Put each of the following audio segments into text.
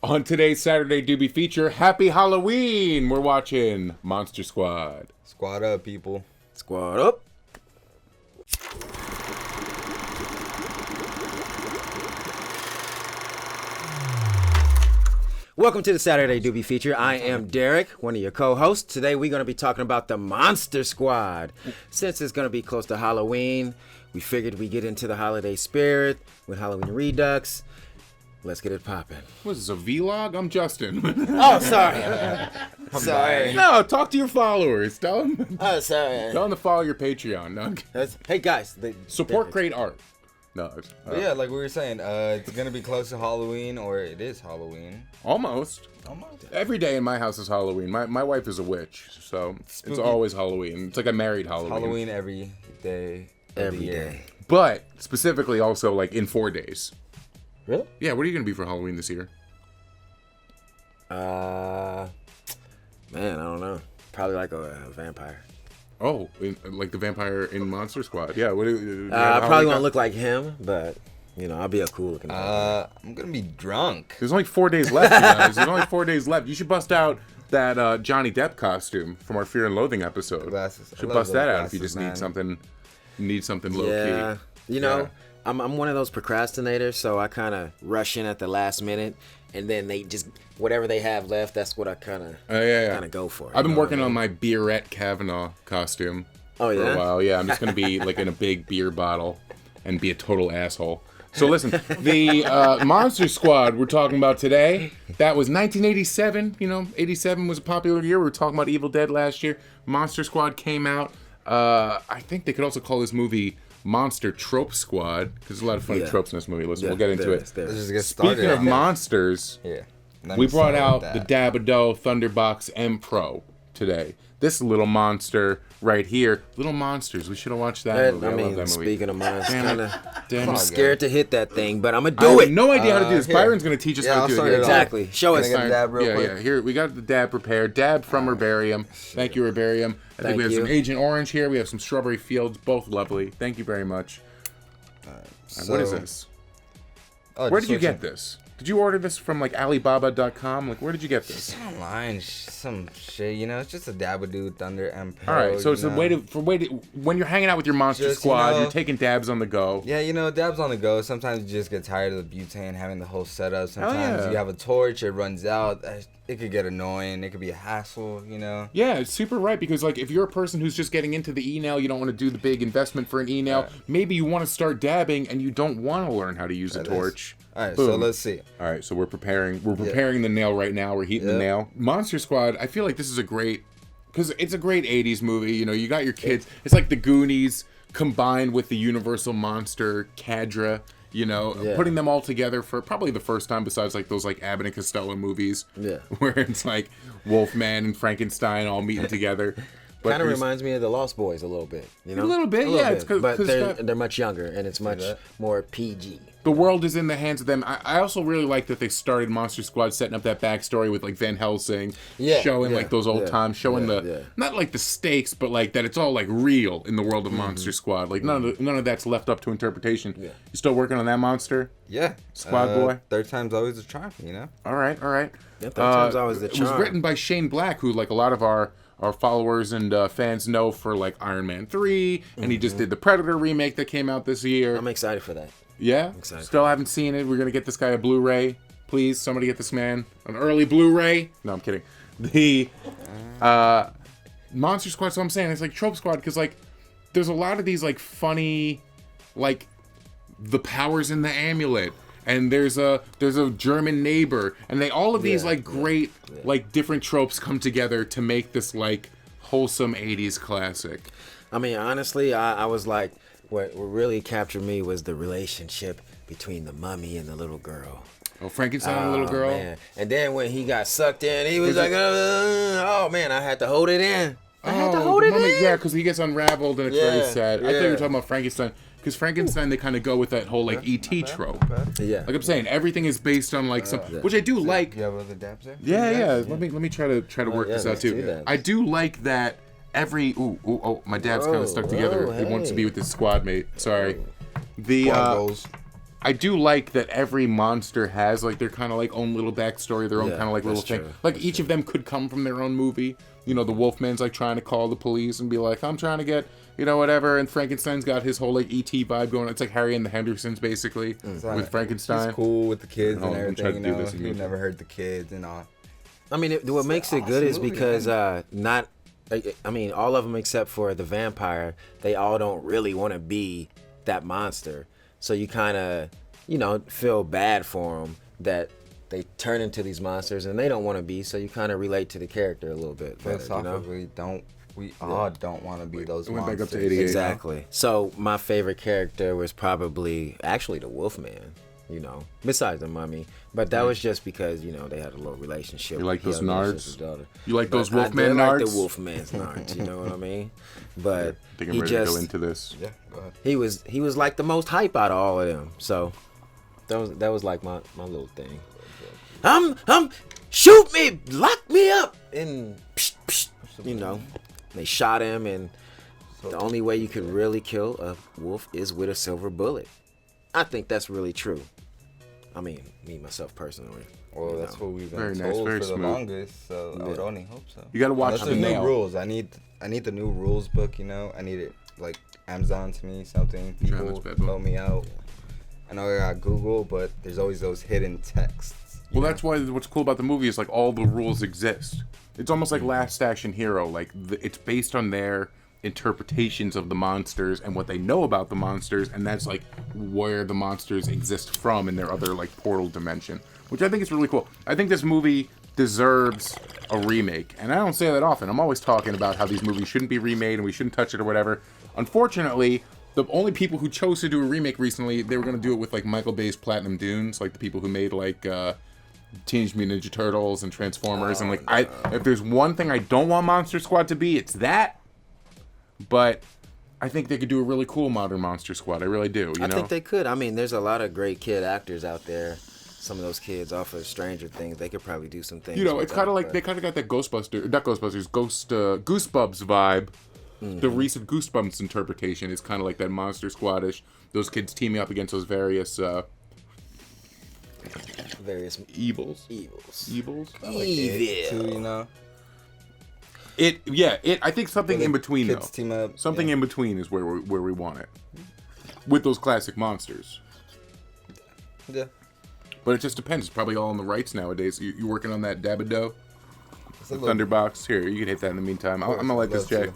On today's Saturday Doobie Feature, Happy Halloween! We're watching Monster Squad. Squad up, people. Squad up. Welcome to the Saturday Doobie Feature. I am Derrick, one of your co-hosts. Today we're going to be talking about the Monster Squad. Since it's going to be close to Halloween, we figured we'd get into the holiday spirit with Halloween Redux. Let's get it popping. What is this, a vlog? I'm Justin. Oh, sorry. Sorry. No, talk to your followers. Tell them. Oh, sorry. Tell them to follow your Patreon. No, Hey, guys. support great art. No, But yeah, like we were saying, it's gonna be close to Halloween, or it is Halloween. Almost. Every day in my house is Halloween. My wife is a witch, so Spooky. it's always Halloween. It's like a married Halloween. Halloween every day. Every day. But specifically also like in 4 days. Really? Yeah, what are you going to be for Halloween this year? Man, I don't know. Probably like a vampire. Oh, like the vampire in Monster Squad. Yeah. What do you I probably won't look like him, but, you know, I'll be a cool looking vampire. I'm gonna be drunk. There's only 4 days left, you guys. There's only 4 days left. You should bust out that Johnny Depp costume from our Fear and Loathing episode. Glasses. Should I love bust that those out if you just glasses, need something low Yeah. key. You know, Yeah. I'm one of those procrastinators, so I kind of rush in at the last minute, and then they just, whatever they have left, that's what I kind of Yeah. go for. I've been working on my Beerette Kavanaugh costume Oh, for yeah? a while. Yeah, I'm just going to be like in a big beer bottle and be a total asshole. So listen, the Monster Squad we're talking about today, that was 1987. You know, 87 was a popular year. We were talking about Evil Dead last year. Monster Squad came out. I think they could also call this movie Monster Trope Squad, because there's a lot of funny tropes in this movie. Listen, we'll get into it. There Let's is. just get started. Speaking of monsters, Yeah. we brought out the Dabado Thunderbox M Pro today. This little monster right here. Little Monsters. We should have watched that movie. I I love mean, that movie. speaking of mine, Damn it. Damn I'm it. scared to hit that thing, but I'm going to I do have it. no idea how to do this. Here. Byron's going to teach us Yeah, how I'll to do start it. it off. Exactly. Show us. Can I get a dab real quick? Yeah. Here, we got the dab prepared. Dab from Herbarium. Thank you, Herbarium. I think we have Thank some you. Agent Orange here. We have some Strawberry Fields. Both lovely. Thank you very much. What is this? Where did you get this? Did you order this from like Alibaba.com? Like, where did you get this? Online, some shit, you know. It's just a Dabado Thunder M Pro. All right, so it's you a know. way to when you're hanging out with your Monster Just, you Squad, know- you're taking dabs on the go. Yeah, you know, dabs on the go. Sometimes you just get tired of the butane, having the whole setup. Sometimes yeah. you have a torch, it runs out. It could get annoying. It could be a hassle, you know. Yeah, it's super right, because like if you're a person who's just getting into the e-nail, you don't want to do the big investment for an e-nail. Right. Maybe you want to start dabbing and you don't want to learn how to use a That is. torch. All right, so Boom. let's see. All right, so we're preparing the nail right now. We're heating the Yep. nail. Monster Squad, I feel like this is a great, because it's a great 80s movie. You know, you got your kids. It's like the Goonies combined with the Universal Monster cadre. You know, Yeah. putting them all together for probably the first time besides like those like Abbott and Costello movies. Yeah. Where it's like Wolfman and Frankenstein all meeting together. But Kind of there's- reminds me of the Lost Boys a little bit. You know? A little bit, yeah, it's 'cause- but 'cause they're much younger, and it's much more PG. the world is in the hands of them. I also really like that they started Monster Squad setting up that backstory with like Van Helsing, showing like those old times, showing not like the stakes, but like that it's all like real in the world of Monster Squad. Like none of that's left up to interpretation. Yeah. You still working on that monster? Yeah. Squad boy. Third time's always a charm, you know. All right. Yeah, third time's always the It was charm. written by Shane Black, who like a lot of our followers and fans know for like Iron Man 3, and he just did the Predator remake that came out this year. I'm excited for that. Yeah? excited. Still haven't seen it. We're going to get this guy a Blu-ray. Please, somebody get this man an early Blu-ray. No, I'm kidding. The Monster Squad, so I'm saying, it's like Trope Squad, because, like, there's a lot of these, like, funny, like, the powers in the amulet. And there's a German neighbor. And all of these, like, great, like, different tropes come together to make this, like, wholesome 80s classic. I mean, honestly, I was like, what really captured me was the relationship between the mummy and the little girl. Oh, Frankenstein and the little girl? Man. And then when he got sucked in, he was like, oh, man, I had to hold it in. I had to hold it in. Yeah, because he gets unraveled and it's very sad. I thought you were yeah. talking about Frankenstein. Because Frankenstein, they kind of go with that whole, like, E.T. trope. Yeah. Like I'm saying, everything is based on, like, some... Which I do like. You have other dabs there? Yeah. Let me try to work yeah, this out, let's do too. that. I do like that every... my dab's kind of stuck together. It wants to be with his squad mate. Sorry. The Squad goals. I do like that every monster has like their kind of like own little backstory, their own kind of like little thing. True. Like each of them could come from their own movie. You know, the Wolfman's like trying to call the police and be like, I'm trying to get, you know, whatever. And Frankenstein's got his whole like E.T. vibe going. It's like Harry and the Hendersons basically with Frankenstein. He's cool with the kids and I'm trying everything. to You do know, this he again. never hurt the kids and all. I mean, what makes it good is movie, because I mean, all of them except for the vampire, they all don't really want to be that monster. So you kind of, you know, feel bad for them that they turn into these monsters and they don't want to be. So you kind of relate to the character a little bit better, you know? Philosophically, we all don't want to be those It went back monsters. up to 88. Exactly. So my favorite character was probably actually the Wolfman, you know, besides the Mummy. But that was just because, you know, they had a little relationship. You like He those had a relationship with nards? his daughter. You like those But Wolfman I did nards? like the Wolfman's nards, you know what I mean? But I think I'm he ready to just go into this. Yeah, go ahead. he was like the most hype out of all of them. So that was like my little thing. Shoot me, lock me up, and psh, psh, you know, they shot him, and the only way you could really kill a wolf is with a silver bullet. I think that's really true. I mean, me myself personally. Well, you that's know. what we've Very been nice, told very for the smooth. longest. So I would only hope so. You gotta watch Unless the there's new nail. rules. I need the new rules book. You know, I need it like Amazon to me. Something people that's bad book. help me out. I know I got Google, but there's always those hidden texts. Well, that's why what's cool about the movie is like all the rules exist. It's almost like Last Action Hero. Like it's based on their interpretations of the monsters and what they know about the monsters, and that's like where the monsters exist from in their other like portal dimension, which I think is really cool. I think this movie deserves a remake, and I don't say that often. I'm always talking about how these movies shouldn't be remade and we shouldn't touch it or whatever. Unfortunately, the only people who chose to do a remake recently, they were going to do it with like Michael Bay's Platinum Dunes, like the people who made like Teenage Mutant Ninja Turtles and Transformers. And like, if there's one thing I don't want Monster Squad to be, it's that. But I think they could do a really cool modern Monster Squad. I really do. You know? I think they could. I mean, there's a lot of great kid actors out there. Some of those kids off of Stranger Things, they could probably do some things. You know, with it's kind that, of like but- they kind of got that Goosebumps vibe. Mm-hmm. The recent Goosebumps interpretation is kind of like that Monster Squad-ish. Those kids teaming up against those various various evils. evils. I like it too, you know. I think something in between though. Kids team up. Something in between is where we want it. With those classic monsters. Yeah. But it just depends. It's probably all on the rights nowadays. You working on that Dabado? It's a The little- Thunderbox? Here, you can hit that in the meantime. I'm gonna let this love Jay. to.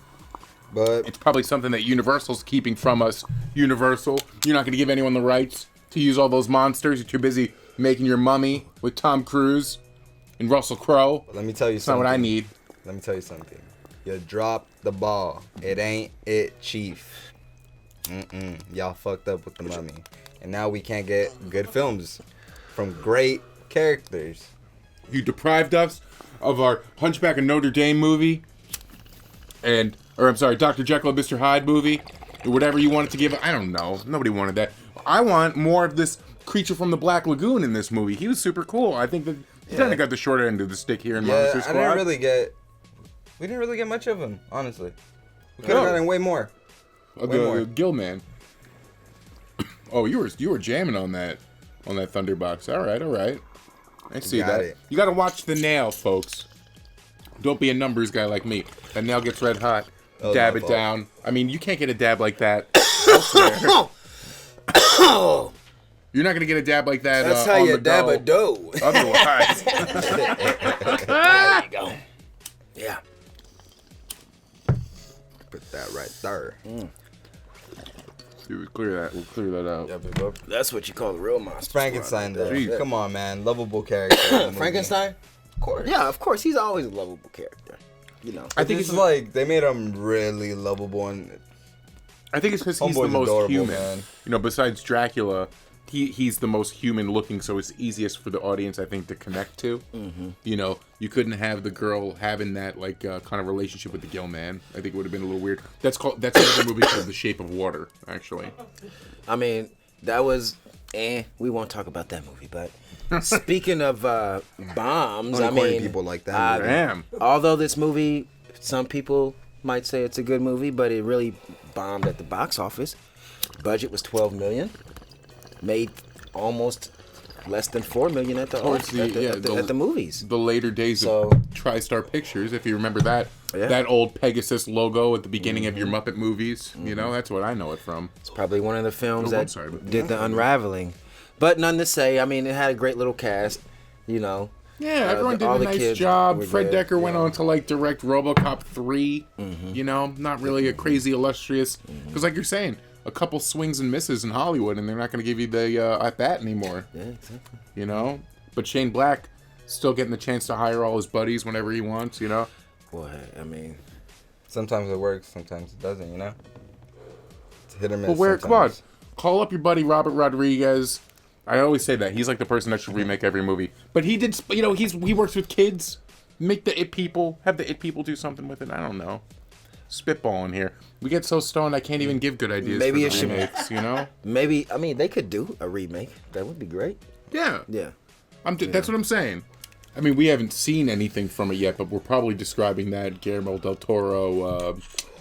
But It's probably something that Universal's keeping from us. Universal, you're not gonna give anyone the rights to use all those monsters. You're too busy making your Mummy with Tom Cruise and Russell Crowe. let me tell you It's not something. what I need. Let me tell you something. You dropped the ball. It ain't it, Chief. Y'all fucked up with the Mummy. And now we can't get good films from great characters. You deprived us of our Hunchback of Notre Dame movie, Dr. Jekyll and Mr. Hyde movie, or whatever you wanted to give. I don't know. Nobody wanted that. I want more of this creature from the Black Lagoon in this movie. He was super cool. I think that he kind of got the short end of the stick here in Monster Squad. We didn't really get much of him, honestly. We could have gotten way more. The Gill Man. Oh, you were jamming on that Thunderbox. All right. I see Got that. it. You got to watch the nail, folks. Don't be a numbers guy like me. That nail gets red hot. Dab my it fault. down. I mean, you can't get a dab like that elsewhere. You're not gonna get a dab like that. That's how on you the dab a go. dough. Otherwise, There you go. Yeah. Put that right there. dude, we'll clear that out. That's what you call the real monster. Frankenstein, Squad though. right there. Come on, man. Lovable character. in the movie. Frankenstein? Of course. Yeah, of course. He's always a lovable character. You know. I think It's it's like they made him really lovable and because he's the Homeboy's most adorable, human. man. You know, besides Dracula, he's the most human looking, so it's easiest for the audience, I think, to connect to. Mm-hmm. You know, you couldn't have the girl having that like kind of relationship with the Gill Man. I think it would have been a little weird. That's another movie called The Shape of Water, actually. I mean, that was. We won't talk about that movie, but speaking of bombs, Only I corny mean, people like that movie. Damn. although this movie, some people might say it's a good movie, but it really bombed at the box office. Budget was $12 million, made almost less than $4 million at the at the movies. The later days So- of TriStar Pictures, if you remember that. Yeah. That old Pegasus logo at the beginning of your Muppet movies. You know, that's what I know it from. It's probably one of the films Oh, I'm that sorry, but- did the unraveling. But none to say. I mean, it had a great little cast. You know. Yeah, everyone did all a the nice kids job. were Fred good, Decker went yeah. on to like direct RoboCop 3. You know, not really a crazy illustrious. Because like you're saying, a couple swings and misses in Hollywood, and they're not going to give you the at bat anymore. Yeah, exactly. You know, but Shane Black still getting the chance to hire all his buddies whenever he wants. You know. Boy, I mean, Sometimes it works, sometimes it doesn't, you know? It's hit or miss. Well, where? Come on, sometimes. call up your buddy Robert Rodriguez. I always say that he's like the person that should remake every movie. But he did. You know, he works with kids. Make the It people have the It people do something with it. I don't know. Spitballing here. We get so stoned I can't even give good ideas. Maybe for it the should- remakes. You know. maybe. I mean, they could do a remake. That would be great. Yeah. Yeah. That's what I'm saying. I mean, we haven't seen anything from it yet, but we're probably describing that Guillermo del Toro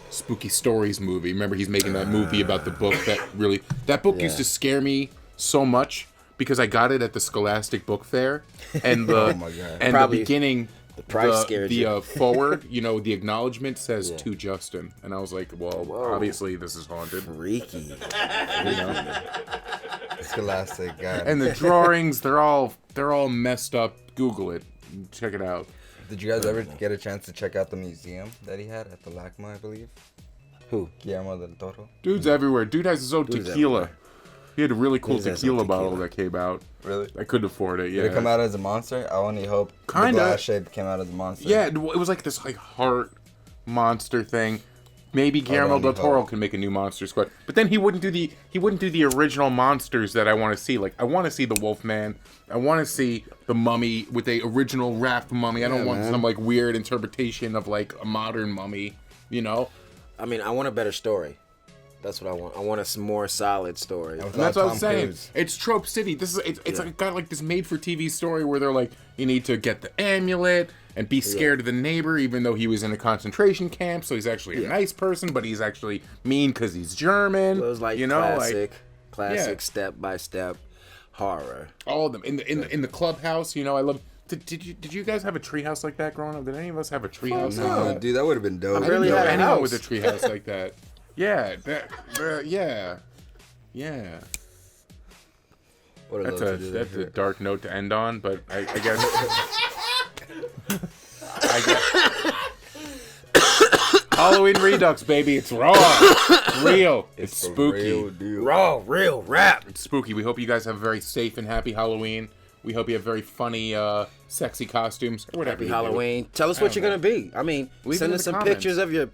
Spooky Stories movie. Remember, he's making that movie about the book that book used to scare me so much because I got it at the Scholastic Book Fair, and Oh my God. and Probably the beginning, the price scared you. forward, you know, the acknowledgement says to Justin, and I was like, well, obviously this is haunted. Freaky. Scholastic guy. And the drawings, they're all messed up. Google it, check it out. Did you guys ever get a chance to check out the museum that he had at the LACMA, I believe? Who? Guillermo del Toro. Dude's everywhere. Dude has his own Dude's tequila. everywhere. He had a really cool Dude has his own tequila bottle tequila. that came out. Really? I couldn't afford it. Yeah. Did it come out as a monster? I only hope Kinda. the glass shape came out as a monster. Yeah, it was like this like heart monster thing. Maybe Guillermo only del Toro hope. can make a new Monster Squad, but then he wouldn't do the original monsters that I want to see. Like I want to see the Wolfman. I want to see the Mummy with the original wrapped mummy. I don't want some like weird interpretation of like a modern mummy. You know. I mean, I want a better story. That's what I want. I want a more solid story. And And that's what I was Tom saying. Cruise. It's Trope City. This is it's like got like this made-for-TV story where they're like, you need to get the amulet and be scared of the neighbor, even though he was in a concentration camp. So he's actually a nice person, but he's actually mean because he's German. It was like you know, classic Yeah. step-by-step horror. all of them in the clubhouse. You know, I love. Did you guys have a treehouse like that growing up? Did any of us have a treehouse? no. like No, that? dude, that would have been dope. I didn't barely know had a anyone house. with a treehouse like that. Yeah, yeah. Would've That's loved to do that a shit. dark note to end on, but I guess. Halloween Redux, baby. It's raw. It's real. It's For spooky. real deal. Raw, real rap. It's spooky. We hope you guys have a very safe and happy Halloween. We hope you have very funny, sexy costumes. Or whatever. Happy you do. Halloween. Tell us what you're don't gonna be. I mean, Leave it send in us the some comments. pictures of your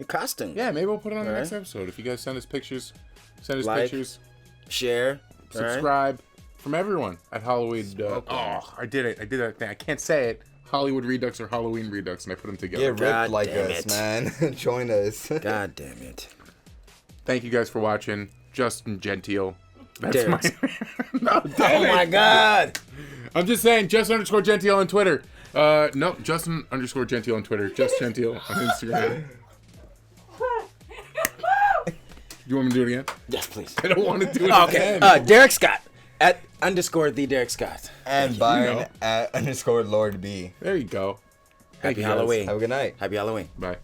costume. Yeah, maybe we'll put it on the Alright. next episode. If you guys send us pictures, send us Like, pictures. Share. alright? Subscribe from everyone at Halloween. I did it. I did that thing. I can't say it. Hollywood Redux or Halloween Redux, and I put them together. Get ripped God like damn us, it. man. Join us. God damn it. Thank you guys for watching. Justin Gentile. That's Derrick. No, Oh damn my it. God. I'm just saying, Justin_Gentile on Twitter. No, Justin_Gentile on Twitter. Just Gentile on Instagram. You want me to do it again? Yes, please. I don't want to do it Okay. again. Derrick Scott at _the Derrick Scott. And Byron know. at _Lord B. There you go. Thank Happy you guys. Halloween. Have a good night. Happy Halloween. Bye.